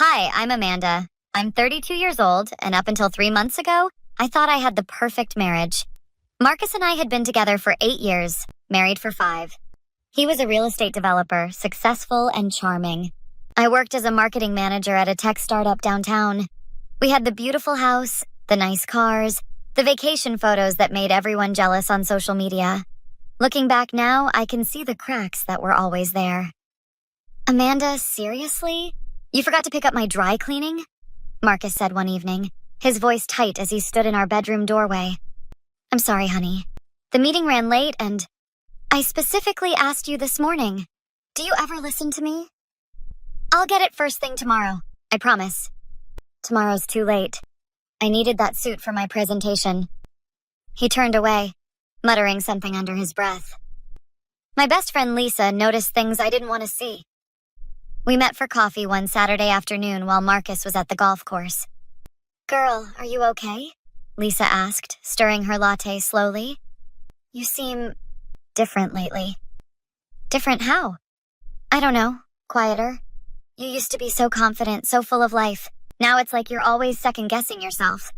Hi, I'm Amanda. I'm 32 years old, and up until 3 months ago, I thought I had the perfect marriage. Marcus and I had been together for 8 years, married for 5. He was a real estate developer, successful and charming. I worked as a marketing manager at a tech startup downtown. We had the beautiful house, the nice cars, the vacation photos that made everyone jealous on social media. Looking back now, I can see the cracks that were always there. Amanda, seriously? You forgot to pick up my dry cleaning? Marcus said one evening, his voice tight as he stood in our bedroom doorway. I'm sorry, honey. The meeting ran late and I specifically asked you this morning. Do you ever listen to me? I'll get it first thing tomorrow, I promise. Tomorrow's too late. I needed that suit for my presentation. He turned away, muttering something under his breath. My best friend Lisa noticed things I didn't want to see. We met for coffee one Saturday afternoon while Marcus was at the golf course. Girl, are you okay? Lisa asked, stirring her latte slowly. You seem different lately. Different how? I don't know. Quieter. You used to be so confident, so full of life. Now it's like you're always second-guessing yourself.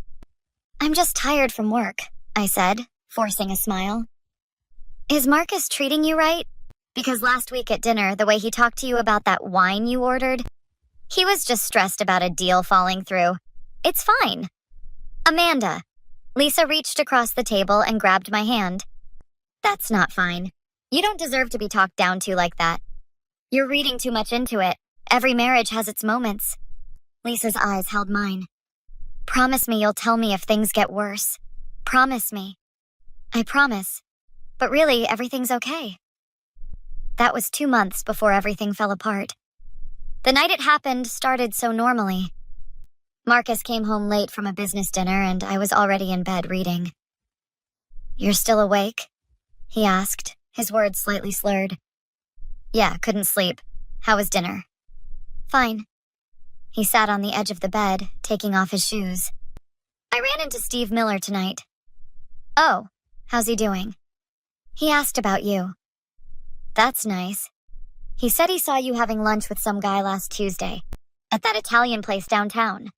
I'm just tired from work, I said, forcing a smile. Is Marcus treating you right? Because last week at dinner, the way he talked to you about that wine you ordered, he was just stressed about a deal falling through. It's fine. Amanda. Lisa reached across the table and grabbed my hand. That's not fine. You don't deserve to be talked down to like that. You're reading too much into it. Every marriage has its moments. Lisa's eyes held mine. Promise me you'll tell me if things get worse. Promise me. I promise. But really, everything's okay. That was 2 months before everything fell apart. The night it happened started so normally. Marcus came home late from a business dinner and I was already in bed reading. You're still awake? He asked, his words slightly slurred. Yeah, couldn't sleep. How was dinner? Fine. He sat on the edge of the bed, taking off his shoes. I ran into Steve Miller tonight. Oh, how's he doing? He asked about you. That's nice. He said he saw you having lunch with some guy last Tuesday, at that Italian place downtown.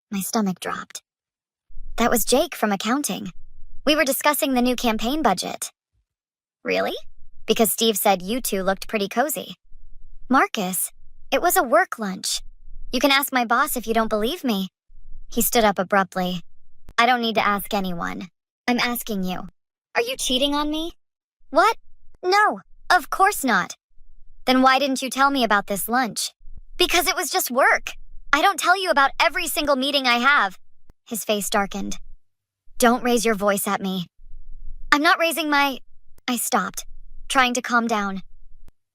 My stomach dropped. That was Jake from accounting. We were discussing the new campaign budget. Really? Because Steve said you two looked pretty cozy. Marcus, it was a work lunch. You can ask my boss if you don't believe me. He stood up abruptly. I don't need to ask anyone. I'm asking you. Are you cheating on me? What? No, of course not. Then why didn't you tell me about this lunch? Because it was just work. I don't tell you about every single meeting I have. His face darkened. Don't raise your voice at me. I'm not raising my... I stopped, trying to calm down.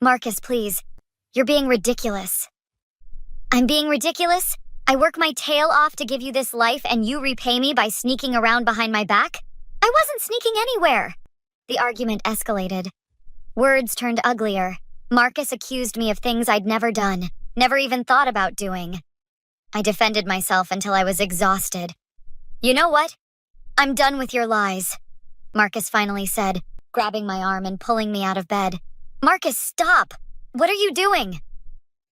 Marcus, please. You're being ridiculous. I'm being ridiculous? I work my tail off to give you this life and you repay me by sneaking around behind my back? I wasn't sneaking anywhere. The argument escalated. Words turned uglier. Marcus accused me of things I'd never done, never even thought about doing. I defended myself until I was exhausted. You know what? I'm done with your lies, Marcus finally said, grabbing my arm and pulling me out of bed. Marcus, stop! What are you doing?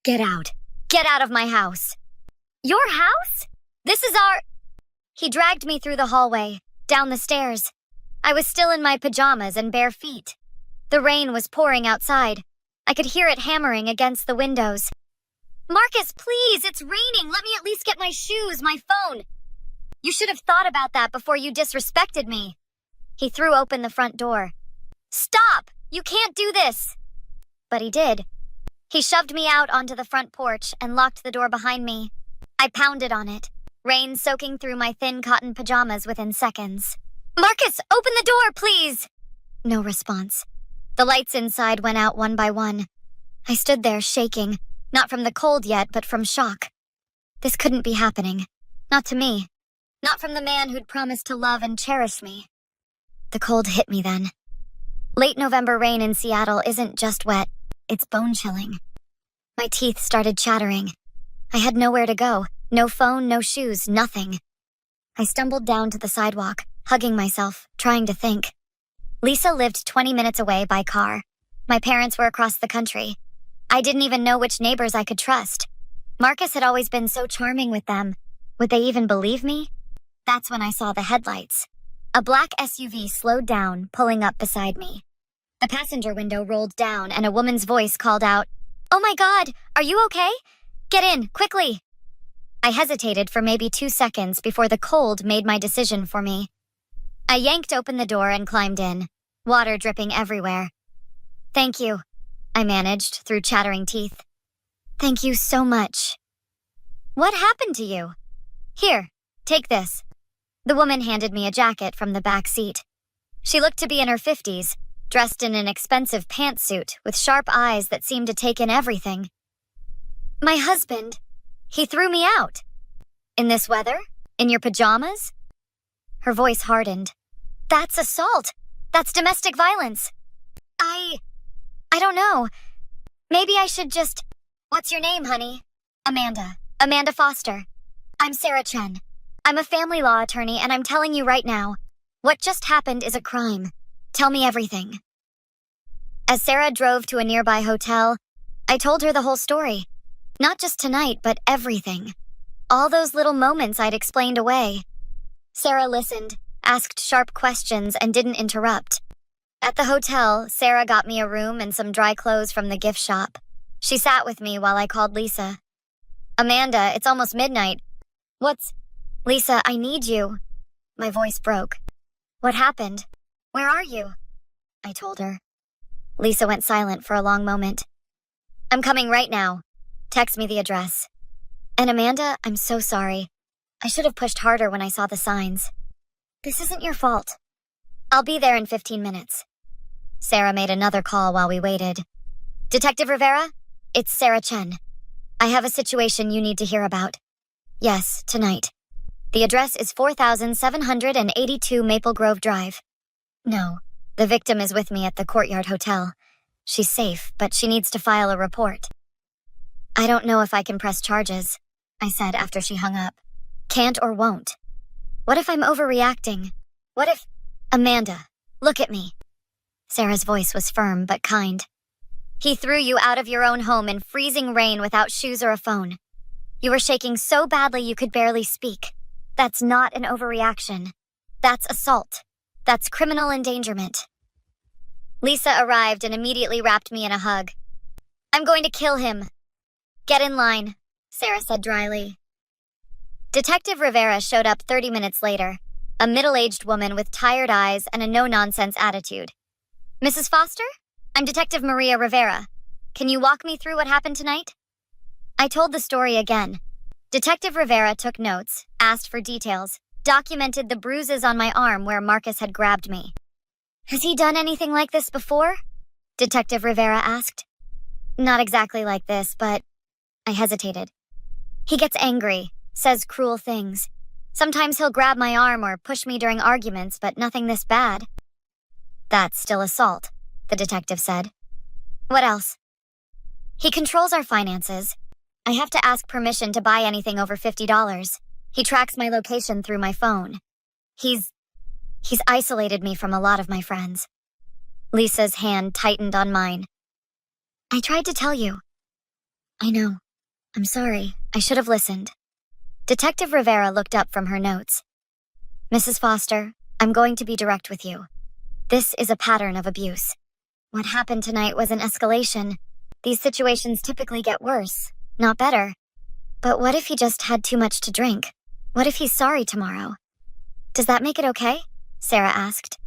Get out. Get out of my house. Your house? This is our... He dragged me through the hallway, down the stairs. I was still in my pajamas and bare feet. The rain was pouring outside. I could hear it hammering against the windows. Marcus, please, it's raining. Let me at least get my shoes, my phone. You should have thought about that before you disrespected me. He threw open the front door. Stop! You can't do this! But he did. He shoved me out onto the front porch and locked the door behind me. I pounded on it, rain soaking through my thin cotton pajamas within seconds. Marcus, open the door, please! No response. The lights inside went out one by one. I stood there shaking, not from the cold yet, but from shock. This couldn't be happening. Not to me. Not from the man who'd promised to love and cherish me. The cold hit me then. Late November rain in Seattle isn't just wet, it's bone-chilling. My teeth started chattering. I had nowhere to go. No phone, no shoes, nothing. I stumbled down to the sidewalk, hugging myself, trying to think. Lisa lived 20 minutes away by car. My parents were across the country. I didn't even know which neighbors I could trust. Marcus had always been so charming with them. Would they even believe me? That's when I saw the headlights. A black SUV slowed down, pulling up beside me. The passenger window rolled down and a woman's voice called out, "Oh my God, are you okay? Get in, quickly." I hesitated for maybe 2 seconds before the cold made my decision for me. I yanked open the door and climbed in, water dripping everywhere. "Thank you," I managed through chattering teeth. "Thank you so much." "What happened to you?" "Here, take this." The woman handed me a jacket from the back seat. She looked to be in her 50s, dressed in an expensive pantsuit with sharp eyes that seemed to take in everything. "My husband, he threw me out." "In this weather? In your pajamas?" Her voice hardened. "That's assault. That's domestic violence. I don't know. Maybe I should just..." "What's your name, honey?" "Amanda. Amanda Foster. I'm Sarah Chen. I'm a family law attorney and I'm telling you right now, what just happened is a crime. Tell me everything." As Sarah drove to a nearby hotel, I told her the whole story. Not just tonight, but everything. All those little moments I'd explained away. Sarah listened, asked sharp questions, and didn't interrupt. At the hotel, Sarah got me a room and some dry clothes from the gift shop. She sat with me while I called Lisa. "Amanda, it's almost midnight. What's..." "Lisa, I need you." My voice broke. "What happened? Where are you?" I told her. Lisa went silent for a long moment. "I'm coming right now. Text me the address." "And Amanda, I'm so sorry. I should have pushed harder when I saw the signs. This isn't your fault. I'll be there in 15 minutes. Sarah made another call while we waited. "Detective Rivera, it's Sarah Chen. I have a situation you need to hear about." "Yes, tonight. The address is 4782 Maple Grove Drive." "No, the victim is with me at the Courtyard Hotel. She's safe, but she needs to file a report." "I don't know if I can press charges," I said after she hung up. "Can't or won't. What if I'm overreacting? What if..." "Amanda, look at me." Sarah's voice was firm but kind. "He threw you out of your own home in freezing rain without shoes or a phone. You were shaking so badly you could barely speak. That's not an overreaction. That's assault. That's criminal endangerment." Lisa arrived and immediately wrapped me in a hug. "I'm going to kill him." "Get in line," Sarah said dryly. Detective Rivera showed up 30 minutes later, a middle-aged woman with tired eyes and a no-nonsense attitude. "Mrs. Foster? I'm Detective Maria Rivera. Can you walk me through what happened tonight?" I told the story again. Detective Rivera took notes, asked for details, documented the bruises on my arm where Marcus had grabbed me. "Has he done anything like this before?" Detective Rivera asked. "Not exactly like this, but..." I hesitated. "He gets angry, says cruel things. Sometimes he'll grab my arm or push me during arguments, but nothing this bad." "That's still assault," the detective said. "What else?" "He controls our finances. I have to ask permission to buy anything over $50. He tracks my location through my phone. He's isolated me from a lot of my friends." Lisa's hand tightened on mine. "I tried to tell you." "I know. I'm sorry. I should have listened." Detective Rivera looked up from her notes. "Mrs. Foster, I'm going to be direct with you. This is a pattern of abuse. What happened tonight was an escalation. These situations typically get worse, not better. But what if he just had too much to drink? What if he's sorry tomorrow?" "Does that make it okay?" Sarah asked.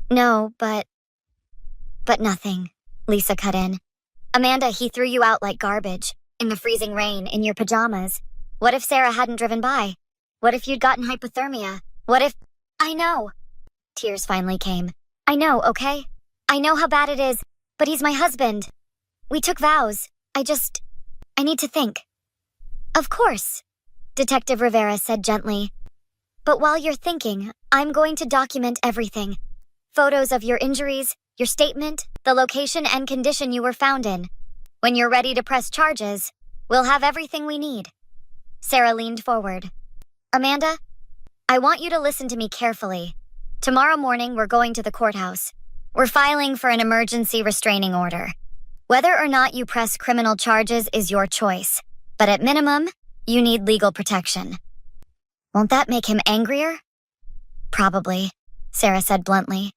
"No, but nothing," Lisa cut in. "Amanda, he threw you out like garbage, in the freezing rain, in your pajamas. What if Sarah hadn't driven by? What if you'd gotten hypothermia? What if..." "I know." Tears finally came. "I know, okay? I know how bad it is, but he's my husband. We took vows. I need to think." "Of course," Detective Rivera said gently. "But while you're thinking, I'm going to document everything. Photos of your injuries, your statement, the location and condition you were found in. When you're ready to press charges, we'll have everything we need." Sarah leaned forward. "Amanda, I want you to listen to me carefully. Tomorrow morning, we're going to the courthouse. We're filing for an emergency restraining order. Whether or not you press criminal charges is your choice, But at minimum, you need legal protection. Won't that make him angrier? Probably, Sarah said bluntly.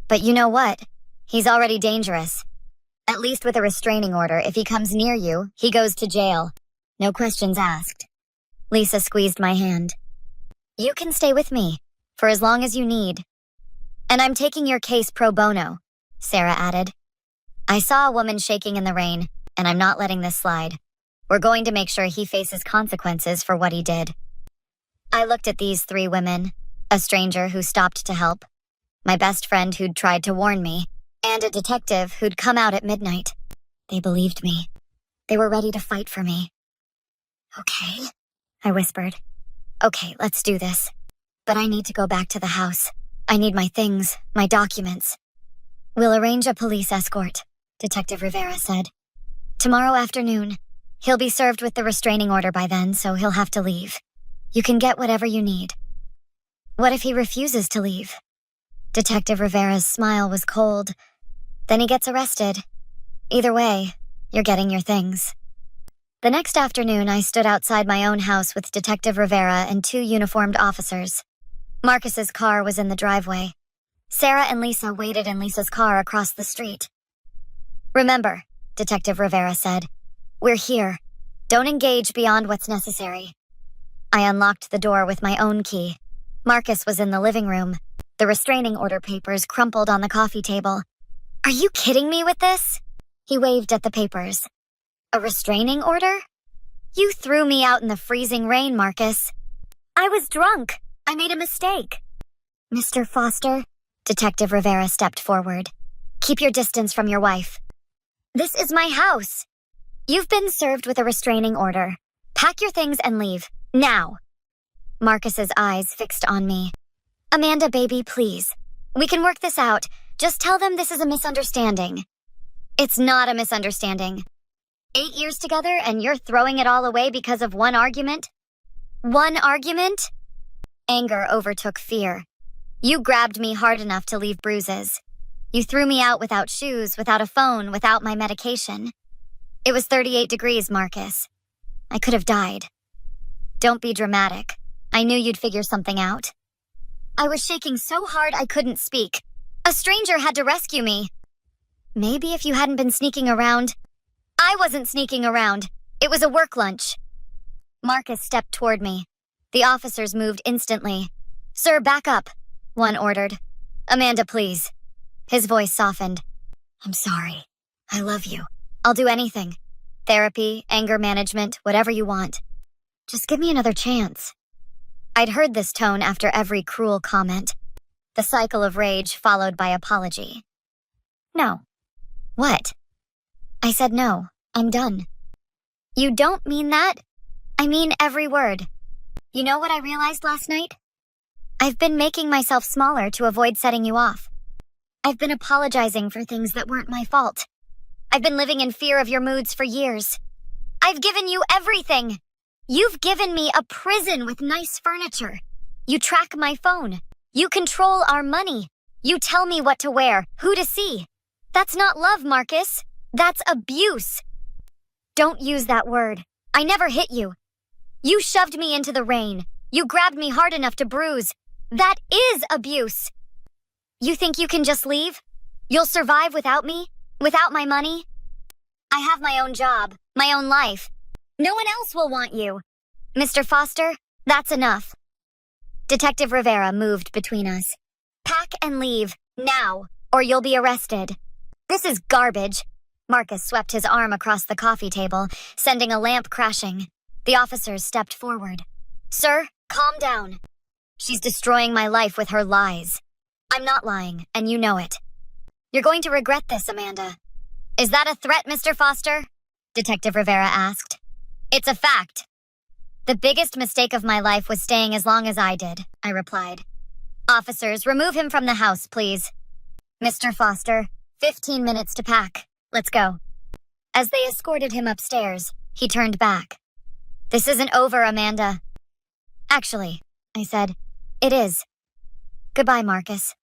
But you know what? He's already dangerous. At least with a restraining order, if he comes near you, he goes to jail. No questions asked. Lisa squeezed my hand. You can stay with me, for as long as you need. And I'm taking your case pro bono, Sarah added. I saw a woman shaking in the rain, and I'm not letting this slide. We're going to make sure he faces consequences for what he did. I looked at these three women, a stranger who stopped to help, my best friend who'd tried to warn me, and a detective who'd come out at midnight. They believed me. They were ready to fight for me. Okay, I whispered. Okay, let's do this. But I need to go back to the house. I need my things, my documents. We'll arrange a police escort, Detective Rivera said. Tomorrow afternoon. He'll be served with the restraining order by then, so he'll have to leave. You can get whatever you need. What if he refuses to leave? Detective Rivera's smile was cold. Then he gets arrested. Either way, you're getting your things. The next afternoon, I stood outside my own house with Detective Rivera and two uniformed officers. Marcus's car was in the driveway. Sarah and Lisa waited in Lisa's car across the street. Remember, Detective Rivera said, we're here. Don't engage beyond what's necessary. I unlocked the door with my own key. Marcus was in the living room, the restraining order papers crumpled on the coffee table. Are you kidding me with this? He waved at the papers. A restraining order? You threw me out in the freezing rain, Marcus. I was drunk. I made a mistake. Mr. Foster, Detective Rivera stepped forward. Keep your distance from your wife. This is my house. You've been served with a restraining order. Pack your things and leave. Now. Marcus's eyes fixed on me. Amanda, baby, please. We can work this out. Just tell them this is a misunderstanding. It's not a misunderstanding. 8 years together and you're throwing it all away because of one argument? One argument? Anger overtook fear. You grabbed me hard enough to leave bruises. You threw me out without shoes, without a phone, without my medication. It was 38 degrees, Marcus. I could have died. Don't be dramatic. I knew you'd figure something out. I was shaking so hard I couldn't speak. A stranger had to rescue me. Maybe if you hadn't been sneaking around. I wasn't sneaking around. It was a work lunch. Marcus stepped toward me. The officers moved instantly. Sir, back up, one ordered. Amanda, please. His voice softened. I'm sorry. I love you. I'll do anything. Therapy, anger management, whatever you want. Just give me another chance. I'd heard this tone after every cruel comment. The cycle of rage followed by apology. No. What? I said no. I'm done. You don't mean that? I mean every word. You know what I realized last night? I've been making myself smaller to avoid setting you off. I've been apologizing for things that weren't my fault. I've been living in fear of your moods for years. I've given you everything. You've given me a prison with nice furniture. You track my phone. You control our money. You tell me what to wear, who to see. That's not love, Marcus. That's abuse. Don't use that word. I never hit you. You shoved me into the rain. You grabbed me hard enough to bruise. That is abuse. You think you can just leave? You'll survive without me? Without my money? I have my own job, my own life. No one else will want you. Mr. Foster, that's enough. Detective Rivera moved between us. Pack and leave, now, or you'll be arrested. This is garbage. Marcus swept his arm across the coffee table, sending a lamp crashing. The officers stepped forward. Sir, calm down. She's destroying my life with her lies. I'm not lying, and you know it. You're going to regret this, Amanda. Is that a threat, Mr. Foster? Detective Rivera asked. It's a fact. The biggest mistake of my life was staying as long as I did, I replied. Officers, remove him from the house, please. Mr. Foster, 15 minutes to pack. Let's go. As they escorted him upstairs, he turned back. This isn't over, Amanda. Actually, I said, it is. Goodbye, Marcus.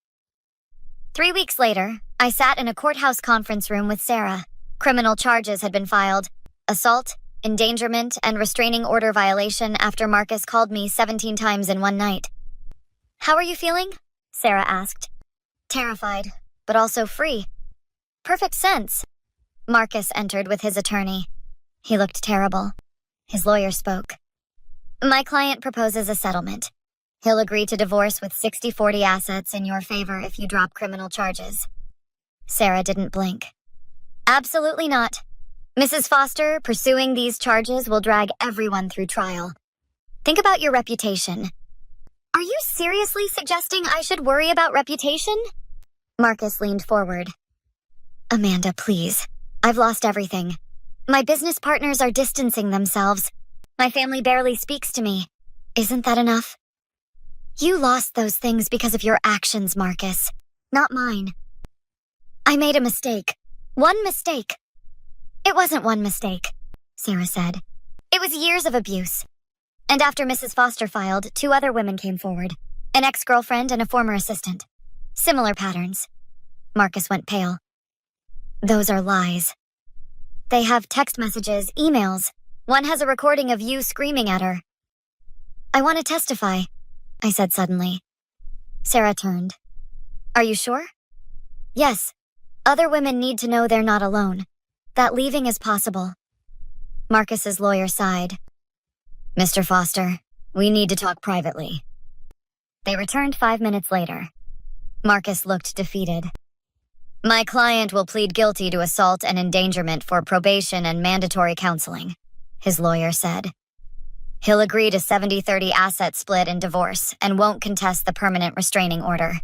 3 weeks later, I sat in a courthouse conference room with Sarah. Criminal charges had been filed. Assault, endangerment, and restraining order violation after Marcus called me 17 times in one night. How are you feeling? Sarah asked. Terrified, but also free. Perfect sense. Marcus entered with his attorney. He looked terrible. His lawyer spoke. My client proposes a settlement. He'll agree to divorce with 60-40 assets in your favor if you drop criminal charges. Sarah didn't blink. Absolutely not. Mrs. Foster, pursuing these charges will drag everyone through trial. Think about your reputation. Are you seriously suggesting I should worry about reputation? Marcus leaned forward. Amanda, please. I've lost everything. My business partners are distancing themselves. My family barely speaks to me. Isn't that enough? You lost those things because of your actions, Marcus, not mine. I made a mistake. One mistake. It wasn't one mistake, Sarah said. It was years of abuse. And after Mrs. Foster filed, 2 other women came forward, an ex-girlfriend and a former assistant. Similar patterns. Marcus went pale. Those are lies. They have text messages, emails. One has a recording of you screaming at her. I want to testify, I said suddenly. Sarah turned. Are you sure? Yes. Other women need to know they're not alone. That leaving is possible. Marcus's lawyer sighed. Mr. Foster, we need to talk privately. They returned 5 minutes later. Marcus looked defeated. My client will plead guilty to assault and endangerment for probation and mandatory counseling, his lawyer said. He'll agree to 70-30 asset split and divorce and won't contest the permanent restraining order.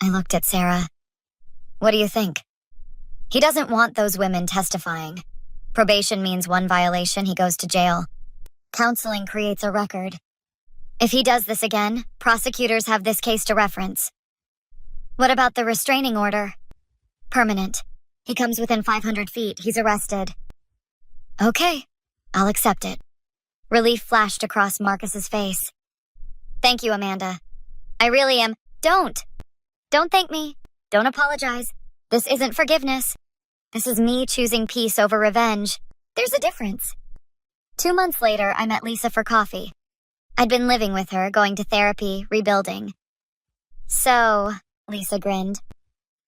I looked at Sarah. What do you think? He doesn't want those women testifying. Probation means one violation, he goes to jail. Counseling creates a record. If he does this again, prosecutors have this case to reference. What about the restraining order? Permanent. He comes within 500 feet. He's arrested. Okay, I'll accept it. Relief flashed across Marcus's face. Thank you, Amanda. I really am. Don't thank me. Don't apologize. This isn't forgiveness. This is me choosing peace over revenge. There's a difference. 2 months later, I met Lisa for coffee. I'd been living with her, going to therapy, rebuilding. So, Lisa grinned,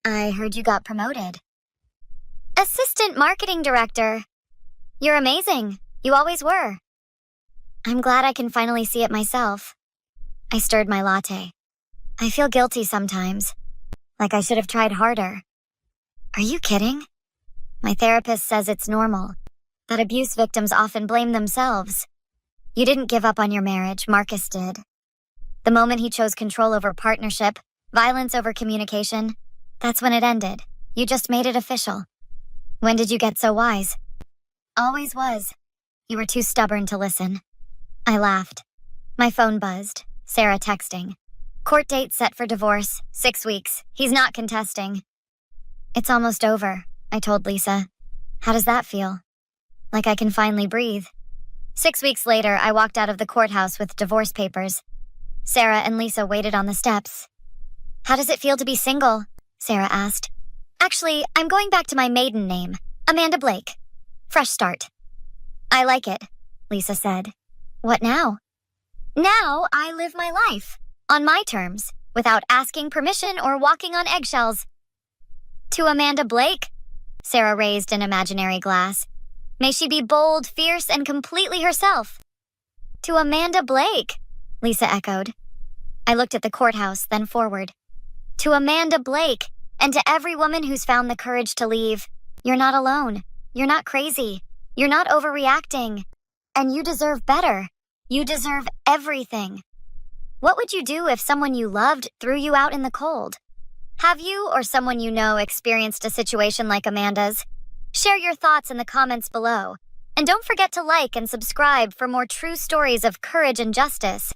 I heard you got promoted. Assistant marketing director. You're amazing. You always were. I'm glad I can finally see it myself. I stirred my latte. I feel guilty sometimes. Like I should have tried harder. Are you kidding? My therapist says it's normal. That abuse victims often blame themselves. You didn't give up on your marriage, Marcus did. The moment he chose control over partnership, violence over communication, that's when it ended. You just made it official. When did you get so wise? Always was. You were too stubborn to listen. I laughed. My phone buzzed. Sarah texting. Court date set for divorce, 6 weeks. He's not contesting. It's almost over, I told Lisa. How does that feel? Like I can finally breathe. 6 weeks later, I walked out of the courthouse with divorce papers. Sarah and Lisa waited on the steps. How does it feel to be single? Sarah asked. Actually, I'm going back to my maiden name, Amanda Blake. Fresh start. I like it, Lisa said. What now? Now I live my life, on my terms, without asking permission or walking on eggshells. To Amanda Blake, Sarah raised an imaginary glass. May she be bold, fierce, and completely herself. To Amanda Blake, Lisa echoed. I looked at the courthouse, then forward. To Amanda Blake, and to every woman who's found the courage to leave, you're not alone. You're not crazy. You're not overreacting. And you deserve better. You deserve everything. What would you do if someone you loved threw you out in the cold? Have you or someone you know experienced a situation like Amanda's? Share your thoughts in the comments below. And don't forget to like and subscribe for more true stories of courage and justice.